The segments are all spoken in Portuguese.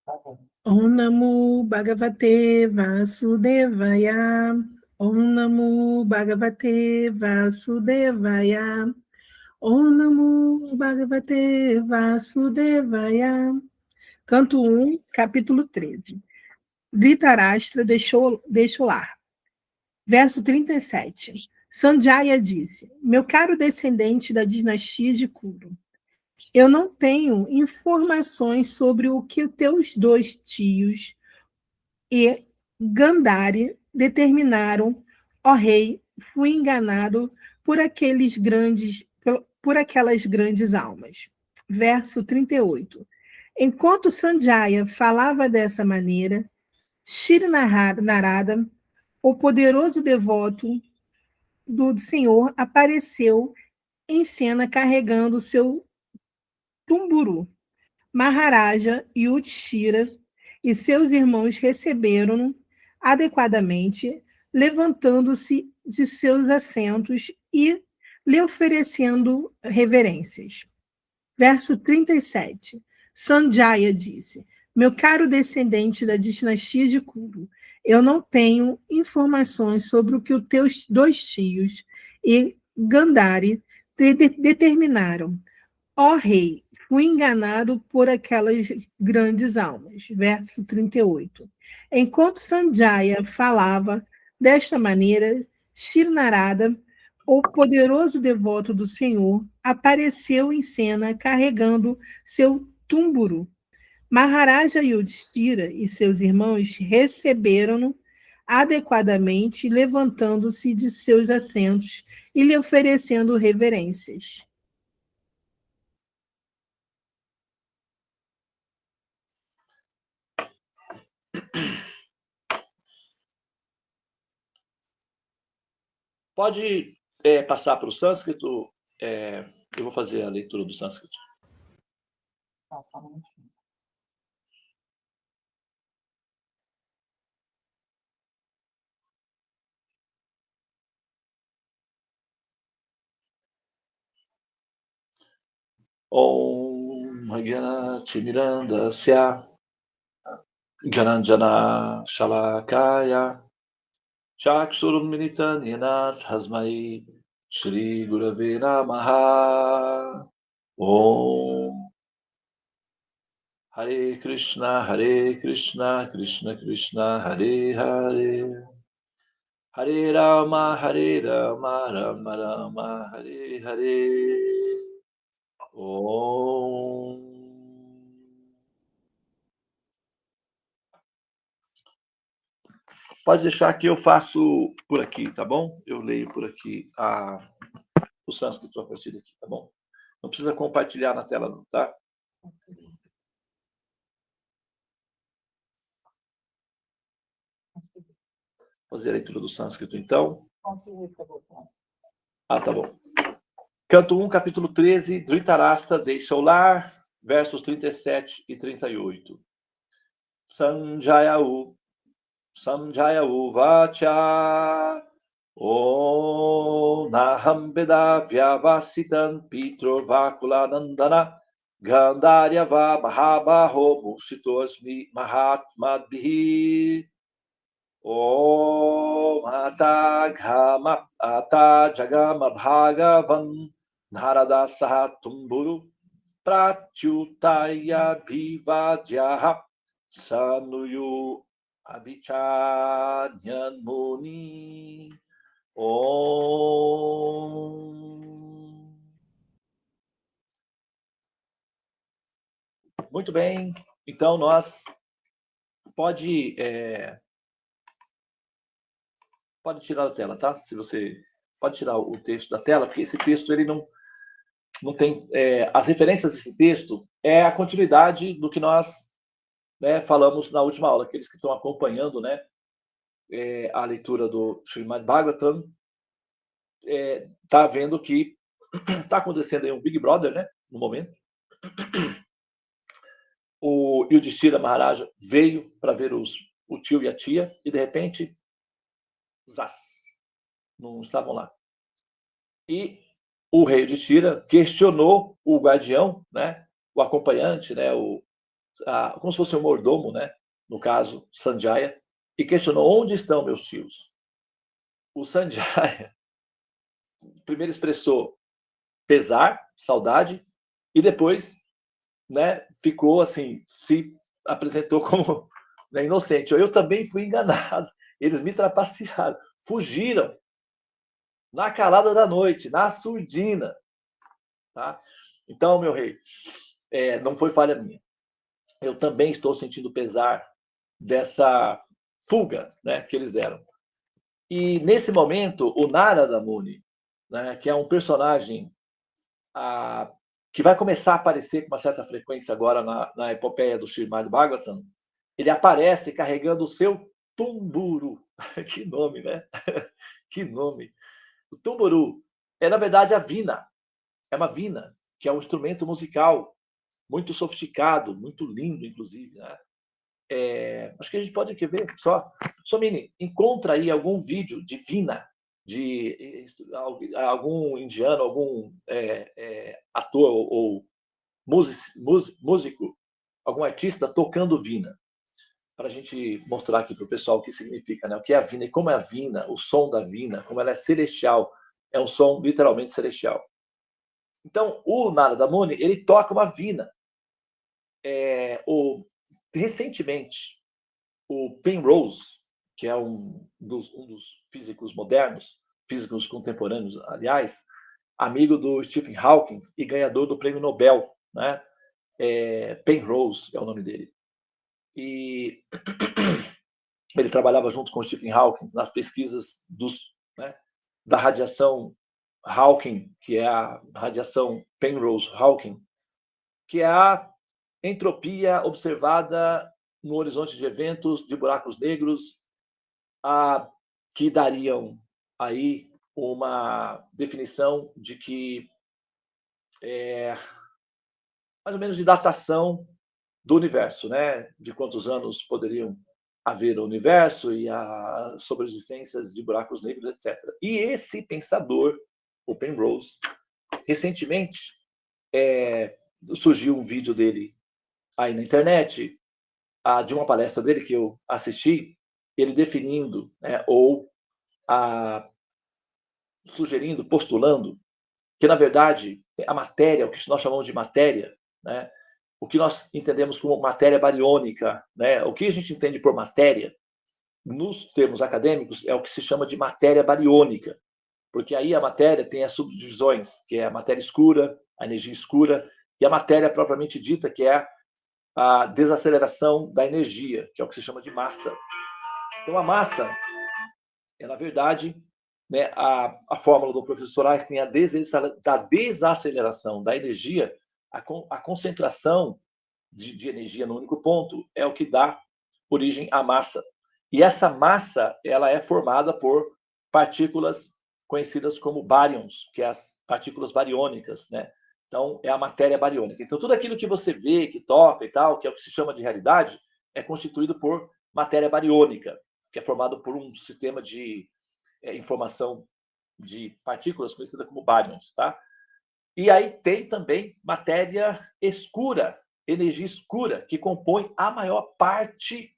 Om Namo Bhagavate Vasudevaya. Om Namo Bhagavate Vasudevaya. Om Namo Bhagavate Vasudevaya. Canto 1, capítulo 13. Dhritarashtra deixou lar. Verso 37. Sanjaya disse: Meu caro descendente da dinastia de Kuru, eu não tenho informações sobre o que teus dois tios e Gandhari determinaram, ó rei, fui enganado por aquelas grandes almas. Verso 38. Enquanto Sanjaya falava dessa maneira, Shri Narada, o poderoso devoto do Senhor, apareceu em cena carregando seu tumburu. Maharaja Yudhishthira e seus irmãos receberam-no adequadamente, levantando-se de seus assentos e lhe oferecendo reverências. Verso 37. Sanjaya disse: Meu caro descendente da dinastia de Kuru, eu não tenho informações sobre o que os teus dois tios e Gandhari determinaram. Ó rei, fui enganado por aquelas grandes almas. Verso 38. Enquanto Sanjaya falava desta maneira, Shirnarada, o poderoso devoto do Senhor, apareceu em cena carregando seu túmburo. Maharaja Yudhishthira e seus irmãos receberam-no adequadamente, levantando-se de seus assentos e lhe oferecendo reverências. Pode passar para o sânscrito? Eu vou fazer a leitura do sânscrito. Só um minutinho. Om Magyana Chimirandasya Gyananjana Shalakaya Chaksurum Militanyana Tasmai Shri Gurave Namaha. Om Hare Krishna, Krishna Krishna, Hare Hare. Hare Rama, Rama Rama, Hare Hare. Om. Pode deixar que eu faço por aqui, tá bom? Eu leio por aqui o sânscrito a partir daqui, tá bom? Não precisa compartilhar na tela não, tá? Fazer a leitura do sânscrito, então. Tá bom. Canto 1, capítulo 13, Dhritarashtra deixa o lar, versos 37 e 38. Sanjaya Uvacha Om Naham Veda Vyavasitan Pitro Vakula Nandana Gandharyava Mahabaho Musitosmi Mahatmadbihi Om Ata Jagama Bhagavan Narada Sahatumburu Pratyutaya Bhivadyaha Sanuyu Abhichanyan Muni. Om. Muito bem. Então, nós pode tirar da tela, tá? Se você pode tirar o texto da tela, porque esse texto ele não tem as referências desse texto é a continuidade do que nós falamos na última aula. Aqueles que estão acompanhando, a leitura do Srimad Bhagavatam, tá vendo que está acontecendo aí um Big Brother, no momento. O Yudhishthira Maharaja veio para ver o tio e a tia e de repente não estavam lá. E o rei Yudhishthira questionou o guardião, o acompanhante, como se fosse um mordomo, né? No caso, Sanjaya, e questionou: onde estão meus tios? O Sanjaya primeiro expressou pesar, saudade, e depois, né, ficou assim, se apresentou como, né, inocente. Eu também fui enganado. Eles me trapacearam, fugiram na calada da noite, na surdina. Tá? Então, meu rei, não foi falha minha. Eu também estou sentindo pesar dessa fuga, né, que eles deram. E, nesse momento, o Narada Muni, né, que é um personagem que vai começar a aparecer com uma certa frequência agora na epopeia do Srimad Bhagavatam, ele aparece carregando o seu tumburu. Que nome, né? Que nome. O tumburu é, na verdade, a vina. É uma vina, que é um instrumento musical muito sofisticado, muito lindo, inclusive, né? Acho que a gente pode aqui ver só. Somini, encontra aí algum vídeo de vina, de algum indiano, algum ator ou músico, algum artista tocando vina, para a gente mostrar aqui para o pessoal o que significa, né? O que é a vina e como é a vina, o som da vina, como ela é celestial, é um som literalmente celestial. Então, o Narada Muni, ele toca uma vina. Recentemente, o Penrose, que é um dos físicos modernos, físicos contemporâneos, aliás, amigo do Stephen Hawking e ganhador do Prêmio Nobel, né? Penrose é o nome dele. E ele trabalhava junto com o Stephen Hawking nas pesquisas da radiação Hawking, que é a radiação Penrose-Hawking, que é a entropia observada no horizonte de eventos de buracos negros, que dariam aí uma definição de que mais ou menos de datação do universo, né? De quantos anos poderiam haver o universo e a sobreexistências de buracos negros, etc. E esse pensador, o Penrose, recentemente surgiu um vídeo dele aí na internet, de uma palestra dele que eu assisti, ele definindo, né, ou sugerindo, postulando, que, na verdade, a matéria, o que nós chamamos de matéria, né, o que nós entendemos como matéria bariônica, né, o que a gente entende por matéria, nos termos acadêmicos, é o que se chama de matéria bariônica, porque aí a matéria tem as subdivisões, que é a matéria escura, a energia escura, e a matéria propriamente dita, que é a desaceleração da energia, que é o que se chama de massa. Então, a massa é, na verdade, né, a fórmula do professor Einstein, a desaceleração da energia, a concentração de energia no único ponto é o que dá origem à massa. E essa massa, ela é formada por partículas conhecidas como baryons, que é as partículas bariônicas, né? Então, é a matéria bariônica. Então, tudo aquilo que você vê, que toca e tal, que é o que se chama de realidade, é constituído por matéria bariônica, que é formado por um sistema de informação de partículas conhecida como baryons, tá? E aí tem também matéria escura, energia escura, que compõe a maior parte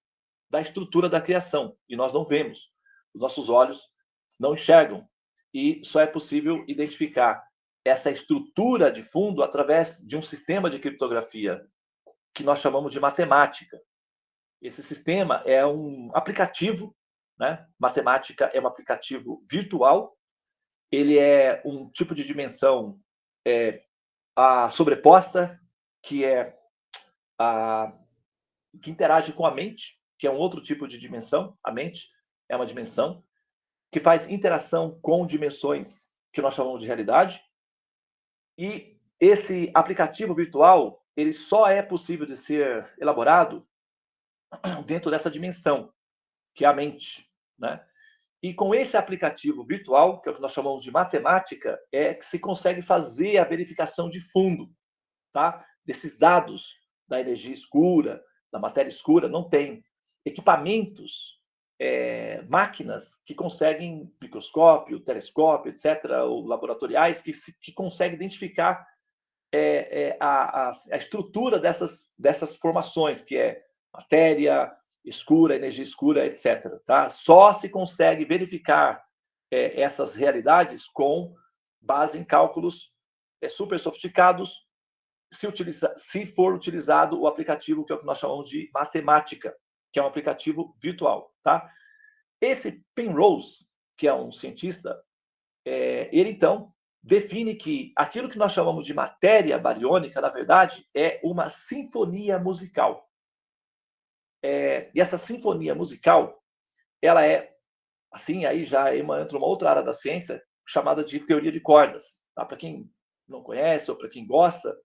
da estrutura da criação. E nós não vemos. Os nossos olhos não enxergam. E só é possível identificar essa estrutura de fundo através de um sistema de criptografia que nós chamamos de matemática. Esse sistema é um aplicativo, né? Matemática é um aplicativo virtual. Ele é um tipo de dimensão a sobreposta, que que interage com a mente, que é um outro tipo de dimensão. A mente é uma dimensão que faz interação com dimensões que nós chamamos de realidade. E esse aplicativo virtual, ele só é possível de ser elaborado dentro dessa dimensão, que é a mente, né? E com esse aplicativo virtual, que é o que nós chamamos de matemática, é que se consegue fazer a verificação de fundo, tá? Desses dados da energia escura, da matéria escura, não tem equipamentos, máquinas que conseguem, microscópio, telescópio, etc., ou laboratoriais, que conseguem identificar a estrutura dessas formações, que é matéria escura, energia escura, etc. Tá? Só se consegue verificar essas realidades com base em cálculos super sofisticados, se for utilizado o aplicativo que é o que nós chamamos de matemática, que é um aplicativo virtual. Tá? Esse Penrose, que é um cientista, ele então define que aquilo que nós chamamos de matéria bariônica, na verdade, é uma sinfonia musical. E essa sinfonia musical, ela é, assim, aí já entra uma outra área da ciência, chamada de teoria de cordas. Tá? Para quem não conhece ou para quem gosta,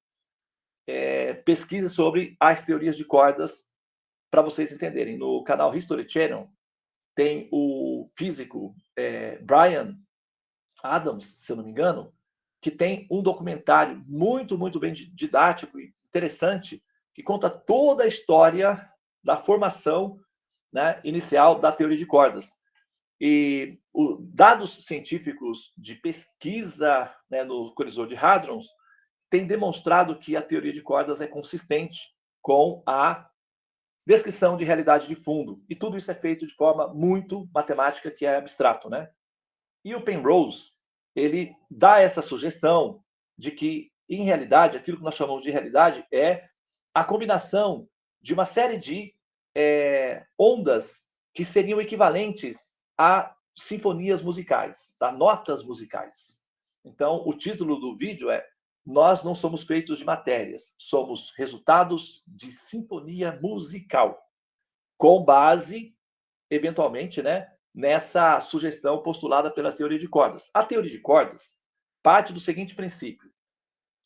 pesquise sobre as teorias de cordas para vocês entenderem. No canal History Channel tem o físico Brian Adams, se eu não me engano, que tem um documentário muito, muito bem didático e interessante, que conta toda a história da formação, né, inicial da teoria de cordas. E dados científicos de pesquisa, né, no colisor de hadrons têm demonstrado que a teoria de cordas é consistente com a descrição de realidade de fundo. E tudo isso é feito de forma muito matemática, que é abstrato, né? E o Penrose, ele dá essa sugestão de que, em realidade, aquilo que nós chamamos de realidade é a combinação de uma série de ondas que seriam equivalentes a sinfonias musicais, a notas musicais. Então, o título do vídeo é Nós não somos feitos de matérias, somos resultados de sinfonia musical, com base, eventualmente, né, nessa sugestão postulada pela teoria de cordas. A teoria de cordas parte do seguinte princípio,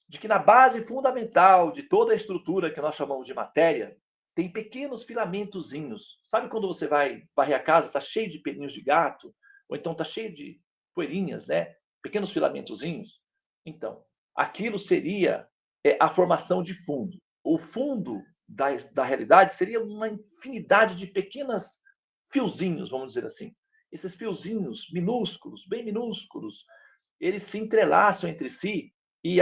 de que na base fundamental de toda a estrutura que nós chamamos de matéria, tem pequenos filamentozinhos. Sabe quando você vai varrer a casa, está cheio de pelinhos de gato, ou então está cheio de poeirinhas, né? Pequenos filamentozinhos? Então, aquilo seria a formação de fundo. O fundo da realidade seria uma infinidade de pequenos fiozinhos, vamos dizer assim. Esses fiozinhos minúsculos, bem minúsculos, eles se entrelaçam entre si e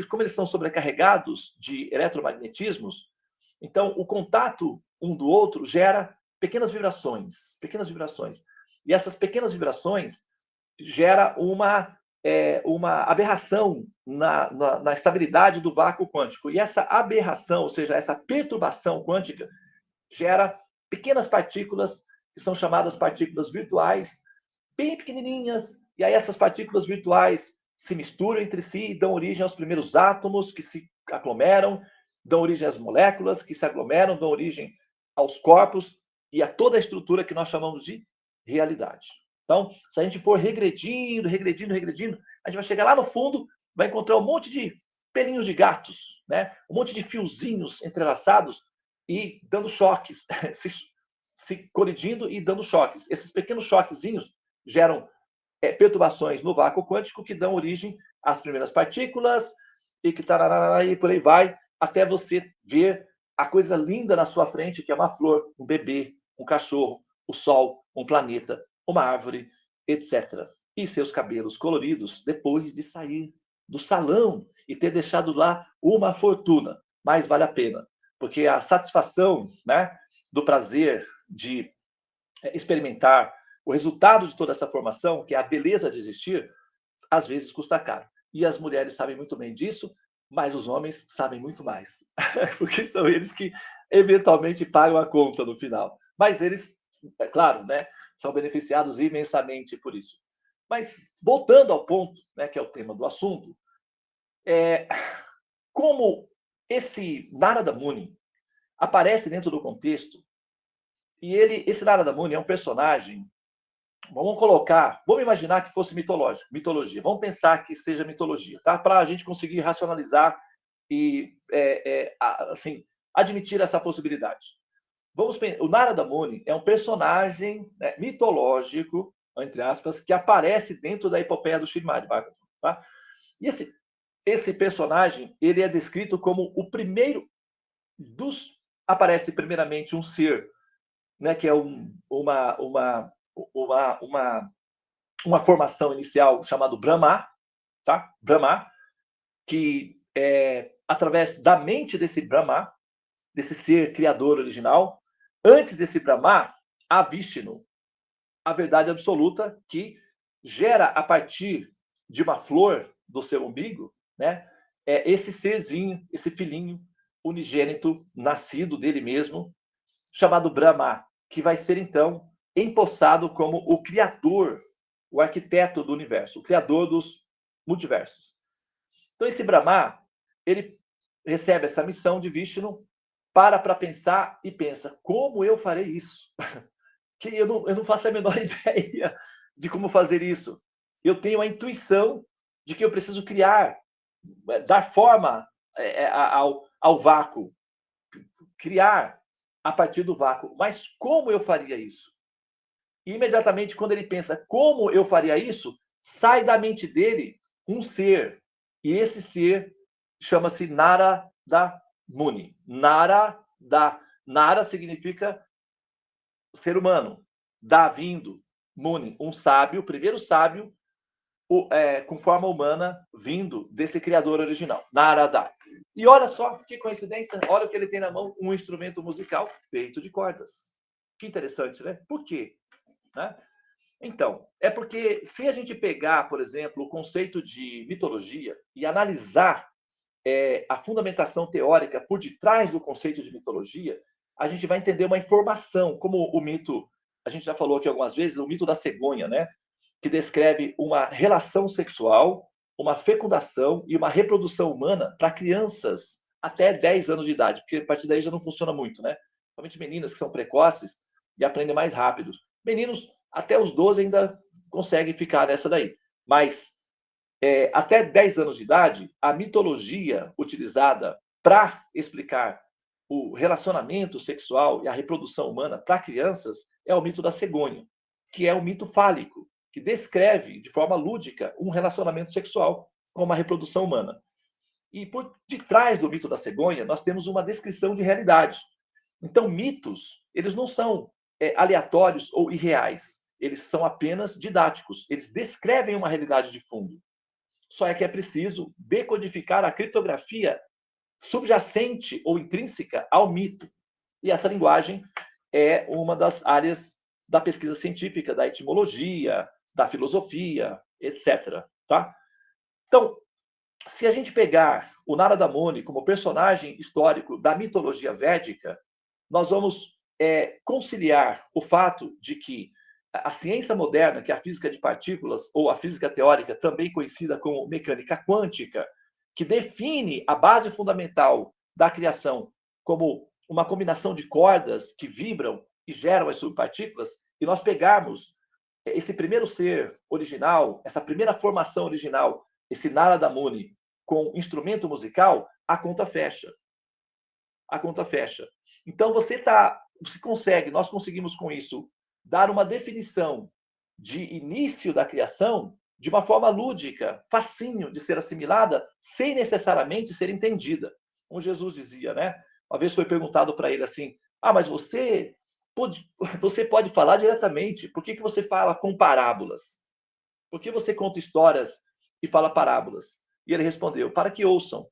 como eles são sobrecarregados de eletromagnetismos, então o contato um do outro gera pequenas vibrações. E essas pequenas vibrações gera uma aberração na estabilidade do vácuo quântico. E essa aberração, ou seja, essa perturbação quântica, gera pequenas partículas que são chamadas partículas virtuais, bem pequenininhas, e aí essas partículas virtuais se misturam entre si e dão origem aos primeiros átomos que se aglomeram, dão origem às moléculas que se aglomeram, dão origem aos corpos e a toda a estrutura que nós chamamos de realidade. Então, se a gente for regredindo, a gente vai chegar lá no fundo, vai encontrar um monte de pelinhos de gatos, né? Um monte de fiozinhos entrelaçados e dando choques, se colidindo e dando choques. Esses pequenos choquezinhos geram perturbações no vácuo quântico que dão origem às primeiras partículas e que e por aí vai, até você ver a coisa linda na sua frente, que é uma flor, um bebê, um cachorro, o sol, um planeta, uma árvore, etc. E seus cabelos coloridos depois de sair do salão e ter deixado lá uma fortuna. Mas vale a pena, porque a satisfação, né, do prazer de experimentar o resultado de toda essa formação, que é a beleza de existir, às vezes custa caro. E as mulheres sabem muito bem disso, mas os homens sabem muito mais, porque são eles que eventualmente pagam a conta no final. Mas eles, é claro, né, são beneficiados imensamente por isso. Mas voltando ao ponto, né, que é o tema do assunto, como esse Narada Muni aparece dentro do contexto, e esse Narada Muni é um personagem, vamos imaginar que fosse mitologia, vamos pensar que seja mitologia, tá? Para a gente conseguir racionalizar e assim, admitir essa possibilidade. O Narada Muni é um personagem, né, mitológico, entre aspas, que aparece dentro da epopeia do Srimad Bhagavatam. Tá? E esse personagem, ele é descrito como o primeiro aparece primeiramente um ser, né, que é uma formação inicial chamado Brahma, tá? Brahma, que, através da mente desse Brahma, desse ser criador original, antes desse Brahma, há Vishnu, a verdade absoluta que gera a partir de uma flor do seu umbigo, né? Esse serzinho, esse filhinho unigênito, nascido dele mesmo, chamado Brahma, que vai ser, então, empossado como o criador, o arquiteto do universo, o criador dos multiversos. Então, esse Brahma, ele recebe essa missão de Vishnu, para pensar e pensa, como eu farei isso? Que eu não faço a menor ideia de como fazer isso. Eu tenho a intuição de que eu preciso criar, dar forma ao vácuo, criar a partir do vácuo. Mas como eu faria isso? E imediatamente, quando ele pensa como eu faria isso, sai da mente dele um ser. E esse ser chama-se Narada Muni. Nara significa ser humano. Da vindo. Muni, um sábio, o primeiro sábio com forma humana vindo desse criador original, Narada. E olha só, que coincidência, olha o que ele tem na mão, um instrumento musical feito de cordas. Que interessante, né? Por quê? Né? Então, é porque se a gente pegar, por exemplo, o conceito de mitologia e analisar a fundamentação teórica por detrás do conceito de mitologia, a gente vai entender uma informação, como o mito, a gente já falou aqui algumas vezes, o mito da cegonha, né? Que descreve uma relação sexual, uma fecundação e uma reprodução humana para crianças até 10 anos de idade, porque a partir daí já não funciona muito, né? Principalmente meninas que são precoces e aprendem mais rápido. Meninos, até os 12 ainda conseguem ficar nessa daí. Mas até 10 anos de idade, a mitologia utilizada para explicar o relacionamento sexual e a reprodução humana para crianças é o mito da cegonha, que é o mito fálico, que descreve de forma lúdica um relacionamento sexual com uma reprodução humana. E por detrás do mito da cegonha, nós temos uma descrição de realidade. Então, mitos, eles não são aleatórios ou irreais. Eles são apenas didáticos. Eles descrevem uma realidade de fundo. Só é que é preciso decodificar a criptografia subjacente ou intrínseca ao mito. E essa linguagem é uma das áreas da pesquisa científica, da etimologia, da filosofia, etc. Tá? Então, se a gente pegar o Narada Muni como personagem histórico da mitologia védica, nós vamos conciliar o fato de que a ciência moderna, que é a física de partículas, ou a física teórica, também conhecida como mecânica quântica, que define a base fundamental da criação como uma combinação de cordas que vibram e geram as subpartículas, e nós pegarmos esse primeiro ser original, essa primeira formação original, esse Narada Muni, com instrumento musical, a conta fecha. A conta fecha. Então, nós conseguimos com isso dar uma definição de início da criação de uma forma lúdica, facinho de ser assimilada, sem necessariamente ser entendida. Como Jesus dizia, né? Uma vez foi perguntado para ele assim, mas você pode falar diretamente, por que você fala com parábolas? Por que você conta histórias e fala parábolas? E ele respondeu, para que ouçam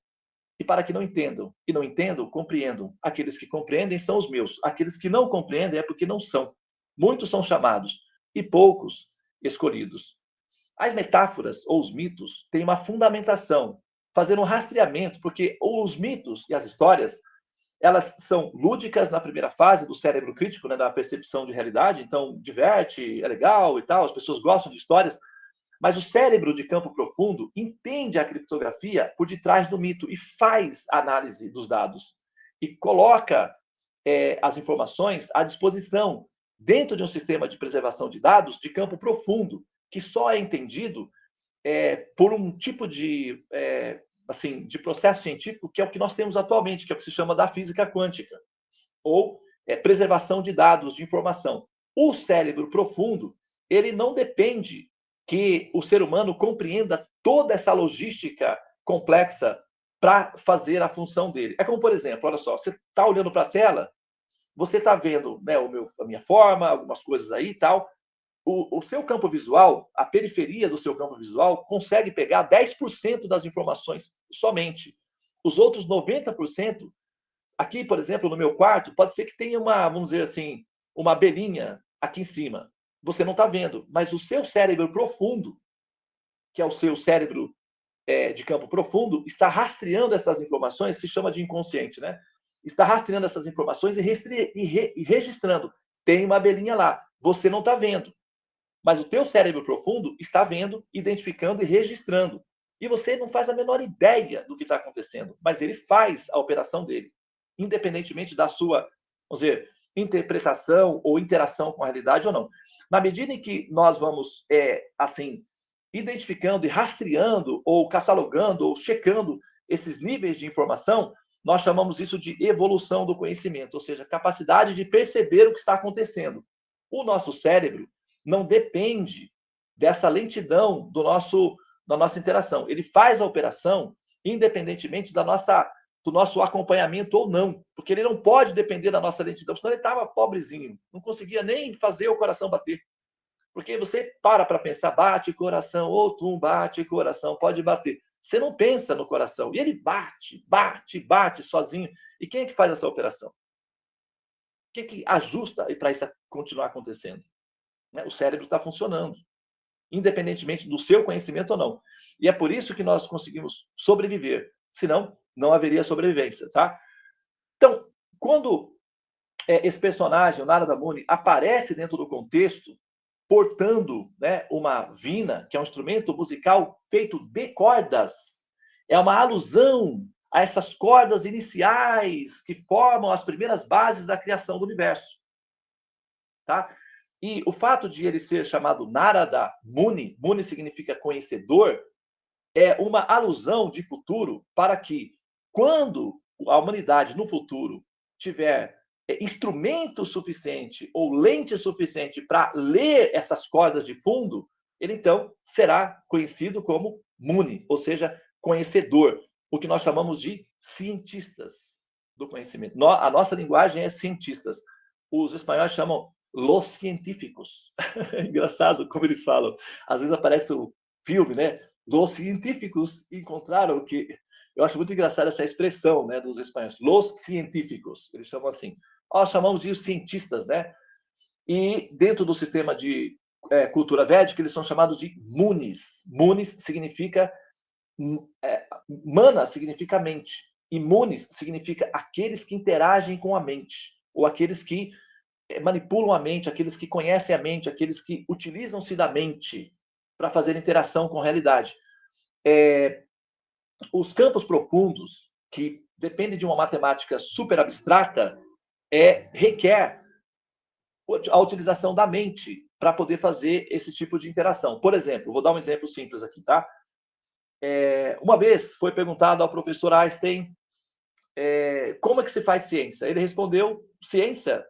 e para que não entendam. E não entendam, compreendam. Aqueles que compreendem são os meus. Aqueles que não compreendem é porque não são. Muitos são chamados e poucos escolhidos. As metáforas ou os mitos têm uma fundamentação, fazer um rastreamento, porque os mitos e as histórias, elas são lúdicas na primeira fase do cérebro crítico, né, da percepção de realidade, então diverte, é legal e tal, as pessoas gostam de histórias, mas o cérebro de campo profundo entende a criptografia por detrás do mito e faz análise dos dados e coloca as informações à disposição dentro de um sistema de preservação de dados de campo profundo, que só é entendido por um tipo de processo científico que é o que nós temos atualmente, que é o que se chama da física quântica, ou preservação de dados, de informação. O cérebro profundo, ele não depende que o ser humano compreenda toda essa logística complexa para fazer a função dele. É como, por exemplo, olha só, você está olhando para a tela, você está vendo, né, a minha forma, algumas coisas aí e tal, o seu campo visual, a periferia do seu campo visual, consegue pegar 10% das informações somente. Os outros 90%, aqui, por exemplo, no meu quarto, pode ser que tenha uma, vamos dizer assim, uma abelhinha aqui em cima. Você não está vendo, mas o seu cérebro profundo, que é o seu cérebro de campo profundo, está rastreando essas informações, se chama de inconsciente, né? Está rastreando essas informações e registrando. Tem uma abelhinha lá, você não está vendo. Mas o teu cérebro profundo está vendo, identificando e registrando. E você não faz a menor ideia do que está acontecendo, mas ele faz a operação dele, independentemente da sua, vamos dizer, interpretação ou interação com a realidade ou não. Na medida em que nós vamos, assim, identificando e rastreando, ou catalogando, ou checando esses níveis de informação, nós chamamos isso de evolução do conhecimento, ou seja, capacidade de perceber o que está acontecendo. O nosso cérebro não depende dessa lentidão da nossa interação. Ele faz a operação independentemente do nosso acompanhamento ou não, porque ele não pode depender da nossa lentidão, senão ele estava pobrezinho, não conseguia nem fazer o coração bater. Porque você para pensar, bate coração, ou tum, bate coração, pode bater. Você não pensa no coração, e ele bate sozinho. E quem é que faz essa operação? Quem é que ajusta para isso continuar acontecendo? O cérebro está funcionando, independentemente do seu conhecimento ou não. E é por isso que nós conseguimos sobreviver. Senão, não haveria sobrevivência, tá? Então, quando esse personagem, o Narada Muni, aparece dentro do contexto, portando, né, uma vina, que é um instrumento musical feito de cordas, é uma alusão a essas cordas iniciais que formam as primeiras bases da criação do universo. Tá? E o fato de ele ser chamado Narada Muni, Muni significa conhecedor, é uma alusão de futuro para que, quando a humanidade no futuro tiver instrumento suficiente ou lente suficiente para ler essas cordas de fundo, ele então será conhecido como Muni, ou seja, conhecedor, o que nós chamamos de cientistas do conhecimento. A nossa linguagem é cientistas. Os espanhóis chamam los científicos. É engraçado como eles falam. Às vezes aparece o filme, né? Los científicos encontraram que... Eu acho muito engraçada essa expressão, né, dos espanhóis. Los científicos, eles chamam assim. Nós chamamos de os né? E dentro do sistema de cultura védica, eles são chamados de munis. Munis significa... mana significa mente. E munis significa aqueles que interagem com a mente. Ou aqueles que manipulam a mente, aqueles que conhecem a mente, aqueles que utilizam-se da mente para fazer interação com a realidade. Os campos profundos, que dependem de uma matemática super abstrata, requer a utilização da mente para poder fazer esse tipo de interação. Por exemplo, vou dar um exemplo simples aqui, tá? Uma vez foi perguntado ao professor Einstein como é que se faz ciência. Ele respondeu, ciência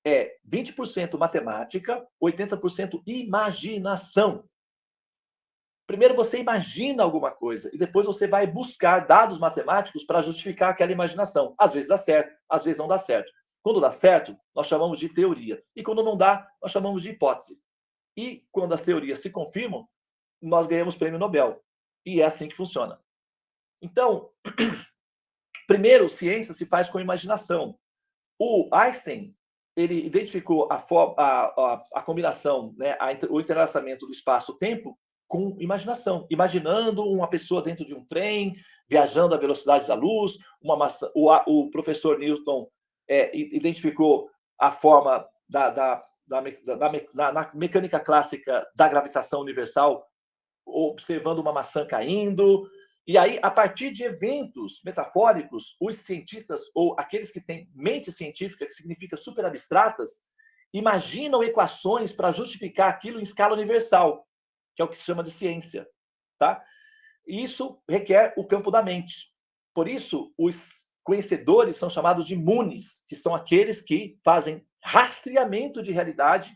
é 20% matemática, 80% imaginação. Primeiro você imagina alguma coisa e depois você vai buscar dados matemáticos para justificar aquela imaginação. Às vezes dá certo, às vezes não dá certo. Quando dá certo, nós chamamos de teoria. E quando não dá, nós chamamos de hipótese. E quando as teorias se confirmam, nós ganhamos prêmio Nobel. E é assim que funciona. Então, primeiro, ciência se faz com imaginação. O Einstein, ele identificou a combinação, né, o entrelaçamento do espaço-tempo com imaginação. Imaginando uma pessoa dentro de um trem, viajando à velocidade da luz, o professor Newton identificou a forma na mecânica clássica da gravitação universal, observando uma maçã caindo. E aí, a partir de eventos metafóricos, os cientistas, ou aqueles que têm mente científica, que significa super abstratas, imaginam equações para justificar aquilo em escala universal, que é o que se chama de ciência. Tá? E isso requer o campo da mente. Por isso, os conhecedores são chamados de munis, que são aqueles que fazem rastreamento de realidade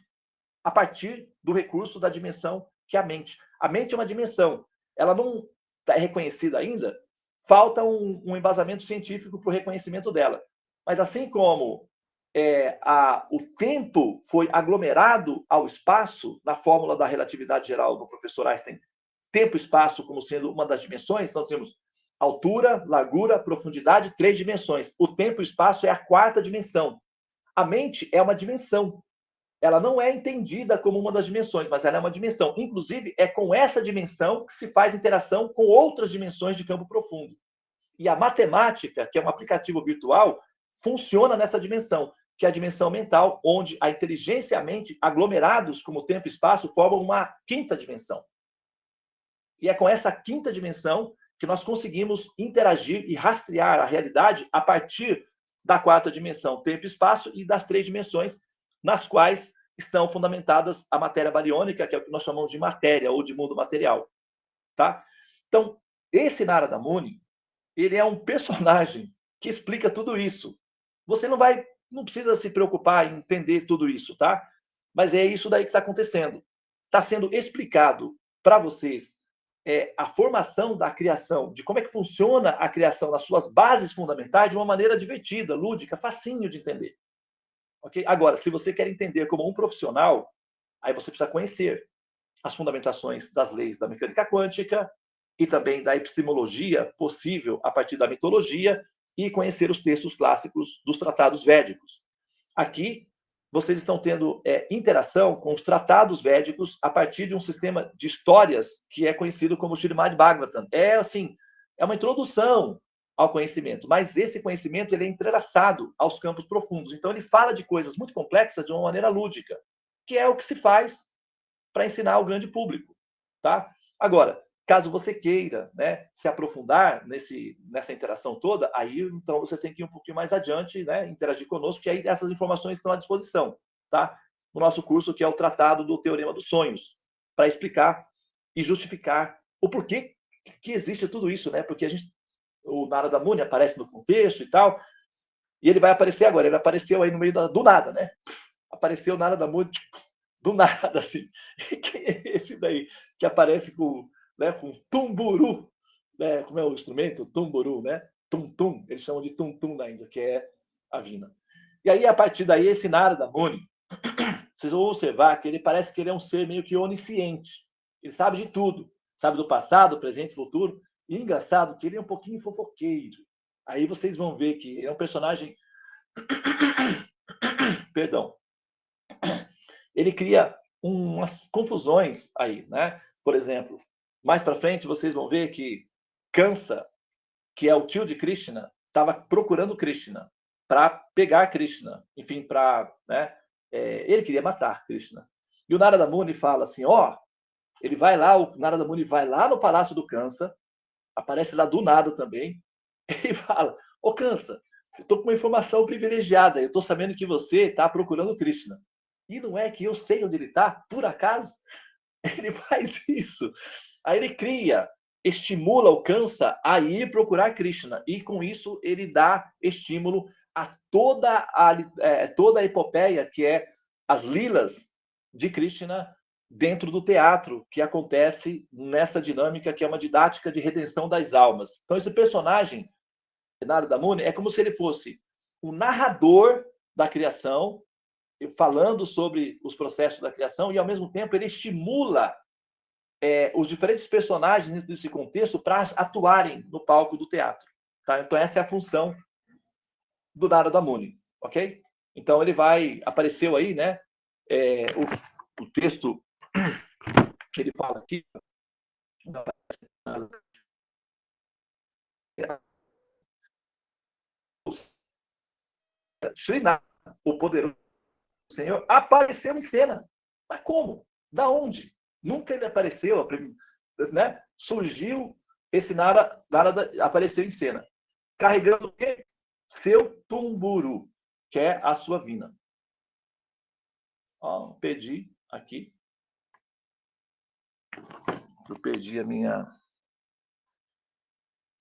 a partir do recurso da dimensão que é a mente. A mente é uma dimensão. Ela não é reconhecida ainda, falta um embasamento científico para o reconhecimento dela. Mas assim como o tempo foi aglomerado ao espaço, na fórmula da relatividade geral do professor Einstein, tempo e espaço como sendo uma das dimensões, então temos altura, largura, profundidade, 3 dimensões. O tempo e o espaço é a 4ª dimensão. A mente é uma dimensão. Ela não é entendida como uma das dimensões, mas ela é uma dimensão. Inclusive, é com essa dimensão que se faz interação com outras dimensões de campo profundo. E a matemática, que é um aplicativo virtual, funciona nessa dimensão, que é a dimensão mental, onde a inteligência e a mente, aglomerados como tempo e espaço, formam uma 5ª dimensão. E é com essa 5ª dimensão que nós conseguimos interagir e rastrear a realidade a partir da 4ª dimensão, tempo e espaço, e das 3 dimensões nas quais estão fundamentadas a matéria bariônica, que é o que nós chamamos de matéria ou de mundo material. Tá? Então, esse Narada Muni, ele é um personagem que explica tudo isso. Você não precisa se preocupar em entender tudo isso, tá? Mas é isso daí que está acontecendo. Está sendo explicado para vocês a formação da criação, de como é que funciona a criação nas suas bases fundamentais de uma maneira divertida, lúdica, facinho de entender. Okay? Agora, se você quer entender como um profissional, aí você precisa conhecer as fundamentações das leis da mecânica quântica e também da epistemologia possível a partir da mitologia e conhecer os textos clássicos dos tratados védicos. Aqui, vocês estão tendo interação com os tratados védicos a partir de um sistema de histórias que é conhecido como Srimad Bhagavatam. É uma introdução ao conhecimento, mas esse conhecimento ele é entrelaçado aos campos profundos. Então, ele fala de coisas muito complexas de uma maneira lúdica, que é o que se faz para ensinar ao grande público. Tá? Agora, caso você queira, né, se aprofundar nessa interação toda, aí então você tem que ir um pouquinho mais adiante, né, interagir conosco, que aí essas informações estão à disposição, tá? No nosso curso, que é o Tratado do Teorema dos Sonhos, para explicar e justificar o porquê que existe tudo isso, né? Porque o Narada Muni aparece no contexto e tal, e ele vai aparecer agora, ele apareceu aí no meio do nada, né? Apareceu o Narada Muni do nada, assim. Quem é esse daí que aparece com tumburu, né? Como é o instrumento? Tumburu, né? Tum-tum, eles chamam de tum-tum na Índia, que é a vina. E aí, a partir daí, esse Narada Muni, vocês vão observar que ele parece que ele é um ser meio que onisciente. Ele sabe de tudo. Sabe do passado, presente e futuro. E engraçado que ele é um pouquinho fofoqueiro. Aí vocês vão ver que ele é um personagem... Perdão. Ele cria umas confusões aí, né? Por exemplo, mais para frente vocês vão ver que Kansa, que é o tio de Krishna, estava procurando Krishna para pegar Krishna, enfim, ele queria matar Krishna. E o Narada Muni fala assim, ele vai lá, o Narada Muni vai lá no palácio do Kansa, aparece lá do nada também, e fala, Kansa, eu estou com uma informação privilegiada, eu estou sabendo que você está procurando Krishna. E não é que eu sei onde ele está, por acaso? Ele faz isso. Aí ele estimula o Kansa a ir procurar Krishna. E com isso ele dá estímulo a toda a epopeia, que é as lilas de Krishna dentro do teatro, que acontece nessa dinâmica, que é uma didática de redenção das almas. Então esse personagem, Narada Muni, é como se ele fosse o narrador da criação, falando sobre os processos da criação, e ao mesmo tempo ele estimula os diferentes personagens dentro desse contexto para atuarem no palco do teatro. Tá? Então essa é a função do Narada Muni, ok? Então ele apareceu aí, né? O texto que ele fala aqui, Srinada, o poderoso Senhor, apareceu em cena. Mas como? Da onde? Nunca ele apareceu, né? Surgiu esse Narada apareceu em cena. Carregando o quê? Seu tumburu, que é a sua vina. Perdi aqui. Eu perdi a minha...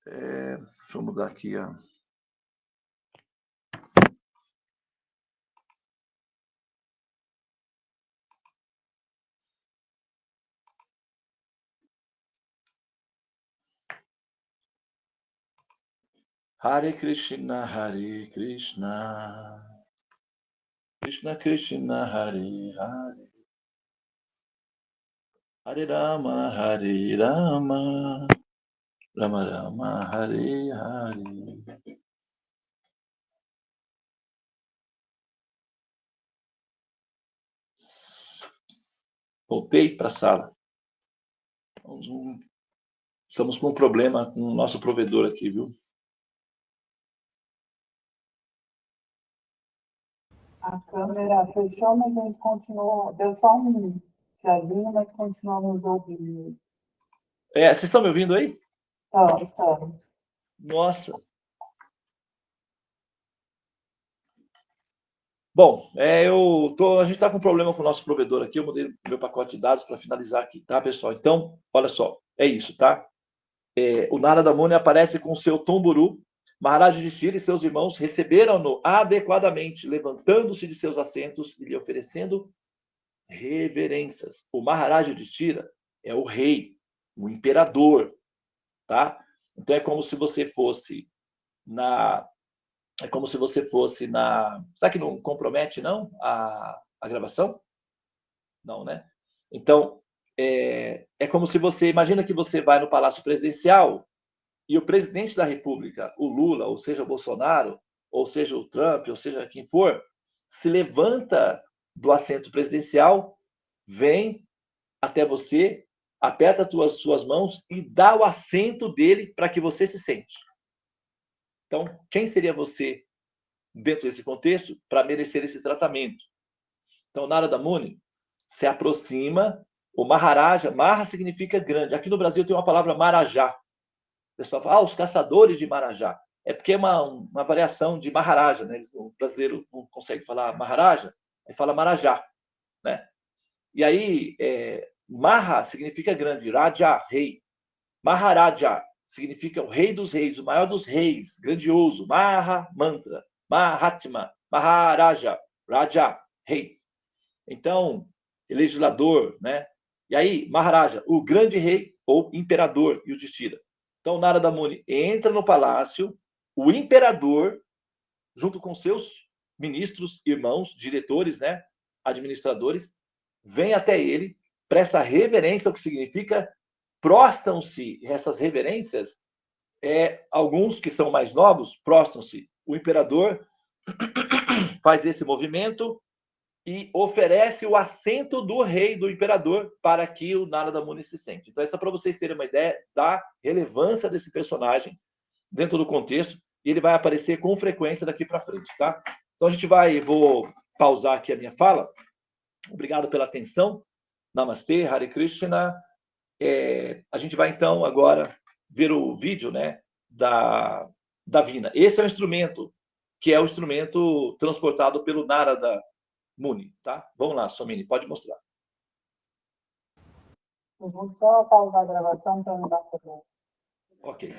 deixa eu mudar aqui a... Hare Krishna, Hare Krishna. Krishna Krishna Hare Hare, Hare Rama Hare Rama, Rama Rama Hare Hare. Voltei para a sala. Estamos com um problema com o nosso provedor aqui, viu? A câmera fechou, mas a gente continuou. Deu só um tchazinho, mas continuamos ouvindo. Vocês estão me ouvindo aí? Estamos. Nossa. Bom, a gente está com um problema com o nosso provedor aqui. Eu mudei meu pacote de dados para finalizar aqui, tá, pessoal? Então, olha só, é isso, tá? O Narada Muni aparece com o seu Tomburu. Maharaj Yudhishthira e seus irmãos receberam-no adequadamente, levantando-se de seus assentos e lhe oferecendo reverências. O Maharaj Yudhishthira é o rei, o imperador, tá? Então é como se você fosse na... Será que não compromete, não, a gravação? Não, né? Então, é como se você... Imagina que você vai no Palácio Presidencial e o presidente da República, o Lula, ou seja, o Bolsonaro, ou seja, o Trump, ou seja, quem for, se levanta do assento presidencial, vem até você, aperta as suas mãos e dá o assento dele para que você se sente. Então, quem seria você dentro desse contexto para merecer esse tratamento? Então, Narada Muni se aproxima, o Maharaja, Maha significa grande. Aqui no Brasil tem uma palavra Marajá. O pessoal fala, os caçadores de Marajá. É porque é uma variação de Maharaja, né? O brasileiro não consegue falar Maharaja, aí fala Marajá, né? E aí, Maha significa grande, Raja, rei. Maharaja significa o rei dos reis, o maior dos reis, grandioso. Maha, mantra. Mahatma, Maharaja, Raja, rei. Então, legislador, né? E aí, Maharaja, o grande rei ou imperador Yudhishthira. Então, Narada Muni entra no palácio, o imperador, junto com seus ministros, irmãos, diretores, né? Administradores, vem até ele, presta reverência, o que significa prostam-se. Essas reverências, alguns que são mais novos, prostam-se. O imperador faz esse movimento e oferece o assento do rei, do imperador, para que o Narada Muni se sente. Então, isso é para vocês terem uma ideia da relevância desse personagem dentro do contexto, e ele vai aparecer com frequência daqui para frente, tá? Então, vou pausar aqui a minha fala. Obrigado pela atenção. Namastê, Hare Krishna. A gente vai, então, agora ver o vídeo, né, da Vina. Esse é o instrumento, que é o instrumento transportado pelo Narada Muni, tá? Vamos lá, Somini, pode mostrar. Eu vou só pausar a gravação para não dar problema. Ok.